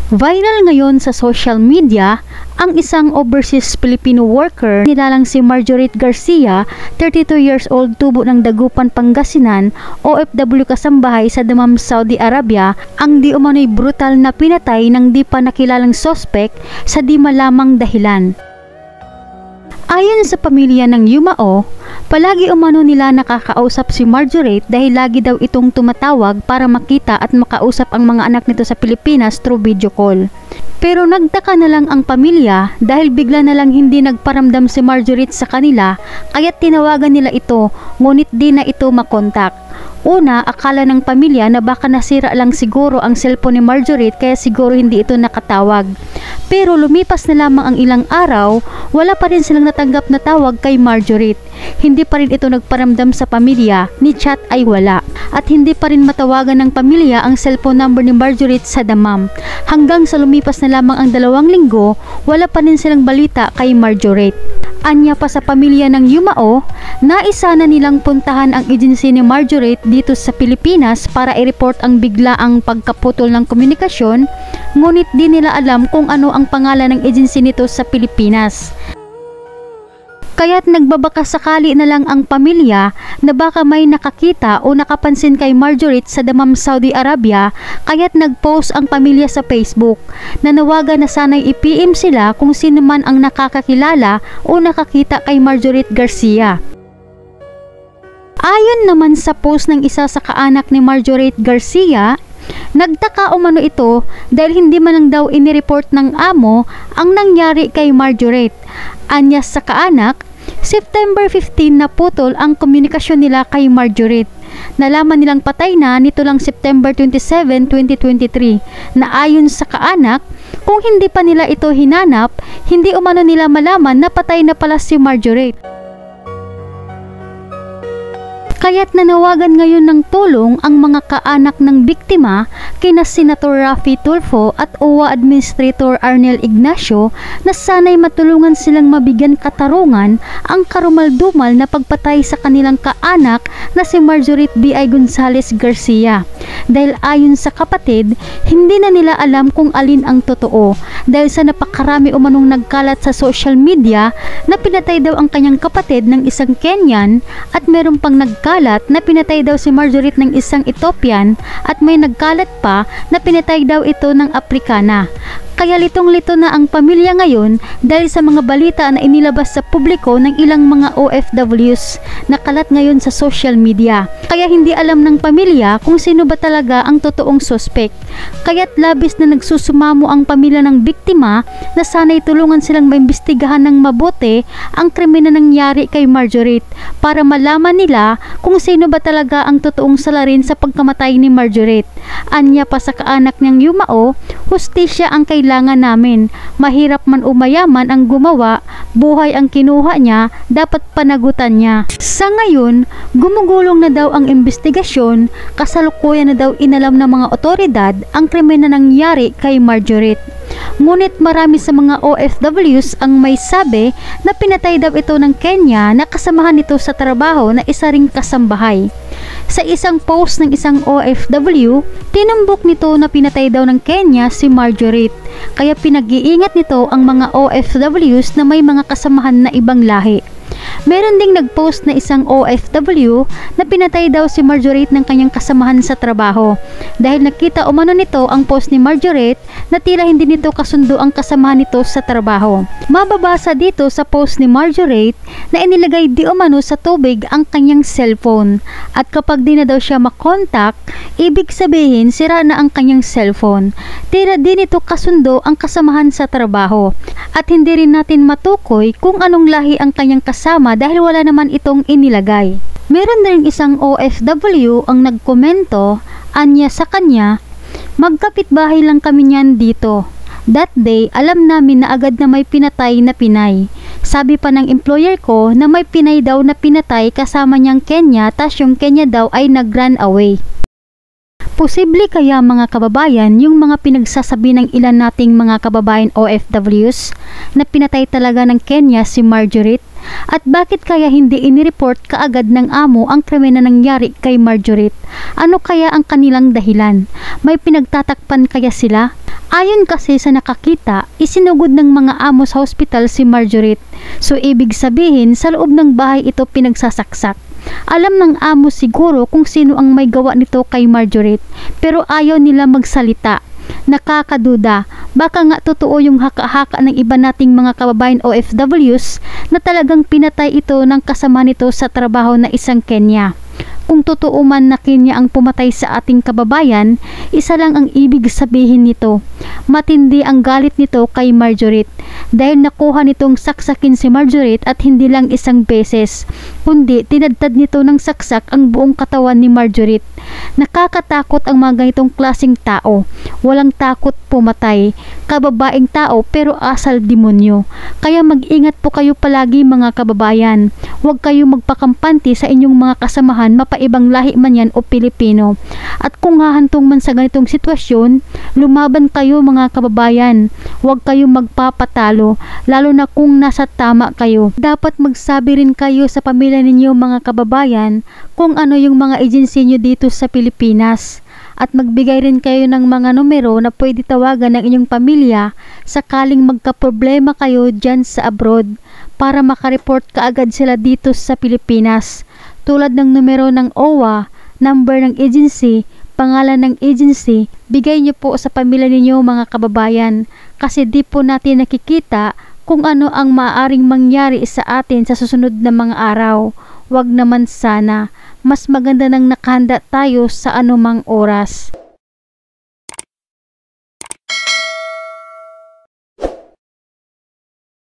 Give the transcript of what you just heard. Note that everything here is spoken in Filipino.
Viral ngayon sa social media ang isang overseas Filipino worker nilalang si Marjorie Garcia, 32 years old, tubo ng Dagupan, Pangasinan, OFW kasambahay sa Dammam, Saudi Arabia, ang di umano'y brutal na pinatay ng di pa nakilalang sospek sa di malamang dahilan. Ayon sa pamilya ng Yumao, palagi umano nila nakakausap si Marjorie dahil lagi daw itong tumatawag para makita at makausap ang mga anak nito sa Pilipinas through video call. Pero nagtaka na lang ang pamilya dahil bigla na lang hindi nagparamdam si Marjorie sa kanila, kaya't tinawagan nila ito, ngunit di na ito makontak. Una, akala ng pamilya na baka nasira lang siguro ang cellphone ni Marjorie kaya siguro hindi ito nakatawag. Pero lumipas na lamang ang ilang araw, wala pa rin silang natanggap na tawag kay Marjorie. Hindi pa rin ito nagparamdam sa pamilya, ni chat ay wala. At hindi pa rin matawagan ng pamilya ang cellphone number ni Marjorie sa Dammam. Hanggang sa lumipas na lamang ang 2 linggo, wala pa rin silang balita kay Marjorie. Anya pa sa pamilya ng Yumao, naisa na nilang puntahan ang agency ni Marjorie dito sa Pilipinas para i-report ang biglaang pagkaputol ng komunikasyon, ngunit di nila alam kung ano ang pangalan ng agency nito sa Pilipinas. Kaya't nagbabaka sakali na lang ang pamilya na baka may nakakita o nakapansin kay Marjorie sa Dammam, Saudi Arabia, kaya't nagpost ang pamilya sa Facebook. Nanawagan na sana'y i-PM sila kung sino man ang nakakakilala o nakakita kay Marjorie Garcia. Ayon naman sa post ng isa sa kaanak ni Marjorie Garcia, nagtaka umano ito dahil hindi man lang daw inireport ng amo ang nangyari kay Marjorie. Anya sa kaanak, September 15 na putol ang komunikasyon nila kay Marjorie. Nalaman nilang patay na nito lang September 27, 2023 na ayon sa kaanak, kung hindi pa nila ito hinanap, hindi umano nila malaman na patay na pala si Marjorie. Kaya't nanawagan ngayon ng tulong ang mga kaanak ng biktima kina Senator Raffy Tulfo at OWA Administrator Arnel Ignacio na sana'y matulungan silang mabigyan katarungan ang karumal-dumal na pagpatay sa kanilang kaanak na si Marjorie B.I. Gonzales Garcia. Dahil ayon sa kapatid, hindi na nila alam kung alin ang totoo dahil sa napakarami umanong nagkalat sa social media na pinatay daw ang kanyang kapatid ng isang Kenyan at meron pang nagkalat na pinatay daw si Marjorie ng isang Ethiopian at may nagkalat pa na pinatay daw ito ng Aprikana. Kaya litong-lito na ang pamilya ngayon dahil sa mga balita na inilabas sa publiko ng ilang mga OFWs na kalat ngayon sa social media. Kaya hindi alam ng pamilya kung sino ba talaga ang totoong suspect. Kaya't labis na nagsusumamo ang pamilya ng biktima na sana'y tulungan silang maimbestigahan ng mabuti ang krimen na nangyari kay Marjorie para malaman nila kung sino ba talaga ang totoong salarin sa pagkamatay ni Marjorie. Anya pa sa kaanak niyang Yumao, hustisya ang kailangan namin. Mahirap man o mayaman ang gumawa, buhay ang kinuha niya, dapat panagutan niya. Sa ngayon, gumugulong na daw ang investigasyon, kasalukuyan na daw inalam ng mga otoridad ang krimen na nangyari kay Marjorie. Ngunit marami sa mga OFWs ang may sabi na pinatay daw ito ng Kenya na kasamahan nito sa trabaho na isa ring kasambahay. Sa isang post ng isang OFW, tinumbok nito na pinatay daw ng Kenya si Marjorie. Kaya pinag-iingat nito ang mga OFWs na may mga kasamahan na ibang lahi. Meron ding nagpost na isang OFW na pinatay daw si Marjorie ng kanyang kasamahan sa trabaho. Dahil nakita umano nito ang post ni Marjorie na tila hindi nito kasundo ang kasamahan nito sa trabaho. Mababasa dito sa post ni Marjorie na inilagay di umano sa tubig ang kanyang cellphone. At kapag di na daw siya makontak, ibig sabihin sira na ang kanyang cellphone. Tila di nito kasundo ang kasamahan sa trabaho. At hindi rin natin matukoy kung anong lahi ang kanyang kasama dahil wala naman itong inilagay. Meron na rin isang OFW ang nagkomento, anya sa kanya, magkapitbahay lang kami niyan dito. That day, alam namin na agad na may pinatay na Pinay. Sabi pa ng employer ko na may Pinay daw na pinatay kasama niyang Kenya, tas yung Kenya daw ay nag-run away. Posible kaya mga kababayan yung mga pinagsasabi ng ilan nating mga kababayan OFWs na pinatay talaga ng Kenya si Marjorie At bakit kaya hindi inireport kaagad ng amo ang krimen na nangyari kay Marjorie? Ano kaya ang kanilang dahilan? May pinagtatakpan kaya sila? Ayon kasi sa nakakita, isinugod ng mga amo sa hospital si Marjorie. So ibig sabihin, sa loob ng bahay ito pinagsasaksak. Alam ng amo siguro kung sino ang may gawa nito kay Marjorie, pero ayaw nila magsalita. Nakakaduda, baka nga totoo yung haka-haka ng iba nating mga kababayan OFWs na talagang pinatay ito ng kasama nito sa trabaho na isang Kenya. Kung totoo man na Kenya ang pumatay sa ating kababayan, isa lang ang ibig sabihin nito. Matindi ang galit nito kay Marjorie dahil nakuha nitong saksakin si Marjorie at hindi lang isang beses, kundi tinadtad nito ng saksak ang buong katawan ni Marjorie. Nakakatakot ang mga ganitong klaseng tao. Walang takot pumatay. Kababaeng tao pero asal demonyo. Kaya mag-ingat po kayo palagi mga kababayan. Huwag kayo magpakampante sa inyong mga kasamahan, mapaibang lahi man yan o Pilipino. At kung hahantong man sa ganitong sitwasyon, lumaban kayo mga kababayan. Huwag kayo magpapatalo, lalo na kung nasa tama kayo. Dapat magsabi rin kayo sa pamilya ninyo mga kababayan kung ano yung mga agency nyo dito sa Pilipinas. At magbigay rin kayo ng mga numero na pwede tawagan ng inyong pamilya sakaling magkaproblema kayo dyan sa abroad para makareport kaagad sila dito sa Pilipinas. Tulad ng numero ng OWA, number ng agency, pangalan ng agency, bigay niyo po sa pamilya ninyo mga kababayan kasi di po natin nakikita kung ano ang maaaring mangyari sa atin sa susunod na mga araw. Wag naman sana. Mas maganda nang nakahanda tayo sa anumang oras.